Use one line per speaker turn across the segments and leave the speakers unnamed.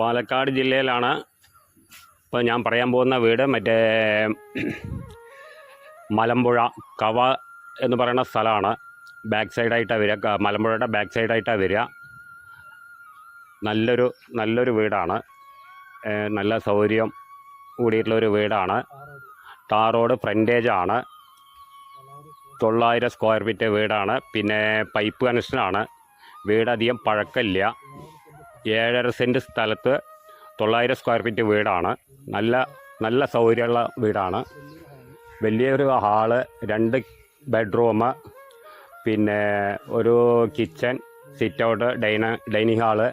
പാലക്കാട് ജില്ലയിലാണ് ഇപ്പോൾ ഞാൻ പറയാൻ പോകുന്ന വീട്. മറ്റേ മലമ്പുഴ കവ എന്ന് പറയുന്ന സ്ഥലമാണ്. ബാക്ക് സൈഡായിട്ടാണ് വരിക, മലമ്പുഴയുടെ ബാക്ക് സൈഡായിട്ടാണ് വരിക. നല്ലൊരു വീടാണ്. നല്ല സൗകര്യം കൂടിയിട്ടുള്ളൊരു വീടാണ്. ടാർ റോഡ് ഫ്രണ്ടേജാണ്. 900 സ്ക്വയർ ഫീറ്റ് വീടാണ്. പിന്നെ പൈപ്പ് കണക്ഷനാണ്. വീടധികം പഴക്കമില്ല. 7.5 സെൻറ്റ് സ്ഥലത്ത് 900 സ്ക്വയർ ഫീറ്റ് വീടാണ്. നല്ല സൗകര്യമുള്ള വീടാണ്. വലിയൊരു ഹാള്, 2 ബെഡ്റൂം, പിന്നെ ഒരു kitchen, sit out, dining hall,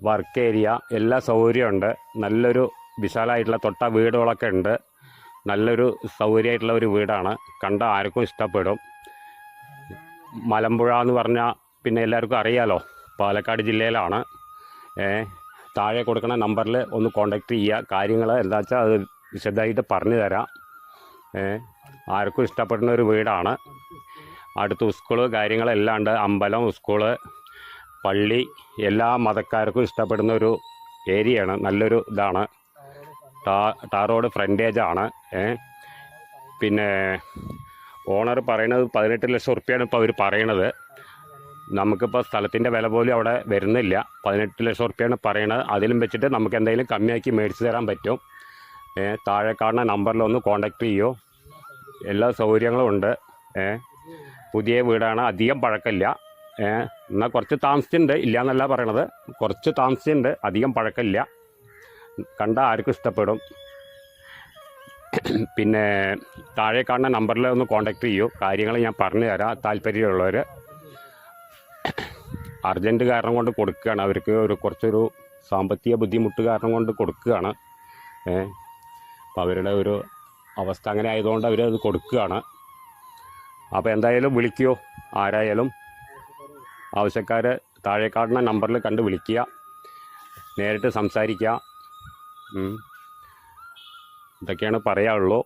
work area, എല്ലാ സൗകര്യമുണ്ട്. നല്ലൊരു വിശാലമായിട്ടുള്ള തൊട്ട വീടുകളൊക്കെ ഉണ്ട്. നല്ലൊരു സൗകര്യമായിട്ടുള്ള ഒരു വീടാണ്. കണ്ട ആർക്കും ഇഷ്ടപ്പെടും. മലമ്പുഴ എന്ന് പറഞ്ഞാൽ പിന്നെ എല്ലാവർക്കും അറിയാലോ, പാലക്കാട് ജില്ലയിലാണ്. താഴെ കൊടുക്കുന്ന നമ്പറിൽ ഒന്ന് കോൺടാക്റ്റ് ചെയ്യുക. കാര്യങ്ങൾ എന്താ വെച്ചാൽ അത് വിശദമായിട്ട് പറഞ്ഞു തരാം. ആർക്കും ഇഷ്ടപ്പെടുന്ന ഒരു വീടാണ്. അടുത്ത് സ്കൂള് കാര്യങ്ങളെല്ലാം ഉണ്ട്. അമ്പലം, സ്കൂള്, പള്ളി, എല്ലാ മതക്കാർക്കും ഇഷ്ടപ്പെടുന്ന ഒരു ഏരിയയാണ്. നല്ലൊരു ഇതാണ്. ടാർ റോഡ് ഫ്രണ്ടേജാണ്. പിന്നെ ഓണർ പറയണത് 18 ലക്ഷം ഉറുപ്പ്യാണ് ഇപ്പോൾ അവർ പറയണത്. നമുക്കിപ്പോൾ സ്ഥലത്തിൻ്റെ വില പോലും അവിടെ വരുന്നില്ല. 18 ലക്ഷം ഉറുപ്പ്യാണ് പറയണത്. അതിലും വെച്ചിട്ട് നമുക്ക് എന്തെങ്കിലും കമ്മിയാക്കി മേടിച്ച് തരാൻ പറ്റും. താഴെ കാണുന്ന നമ്പറിലൊന്ന് കോൺടാക്റ്റ് ചെയ്യൂ. എല്ലാ സൗകര്യങ്ങളും ഉണ്ട്. പുതിയ വീടാണ്. അധികം പഴക്കമില്ല. എന്നാൽ കുറച്ച് താമസിച്ചിട്ടുണ്ട്, ഇല്ല എന്നല്ല പറയണത്. കുറച്ച് താമസിച്ചിട്ടുണ്ട്, അധികം പഴക്കമില്ല. കണ്ട ആർക്കും ഇഷ്ടപ്പെടും. പിന്നെ താഴെ കാണുന്ന നമ്പറിൽ ഒന്ന് കോൺടാക്റ്റ് ചെയ്യൂ. കാര്യങ്ങൾ ഞാൻ പറഞ്ഞു തരാം. താല്പര്യമുള്ളവർ. അർജൻറ്റ് കാരണം കൊണ്ട് കൊടുക്കുകയാണ്. അവർക്ക് കുറച്ചൊരു സാമ്പത്തിക ബുദ്ധിമുട്ട് കാരണം കൊണ്ട് കൊടുക്കുകയാണ്. അപ്പോൾ അവരുടെ ഒരു അവസ്ഥ അങ്ങനെ ആയതുകൊണ്ട് അവരത് കൊടുക്കുകയാണ്. അപ്പോൾ എന്തായാലും വിളിക്കുമോ, ആരായാലും ആവശ്യക്കാർ താഴെ കാണുന്ന നമ്പറിൽ കണ്ട് വിളിക്കുക. നേരിട്ട് സംസാരിക്കുക. ഇതൊക്കെയാണ് പറയാനുള്ളൂ.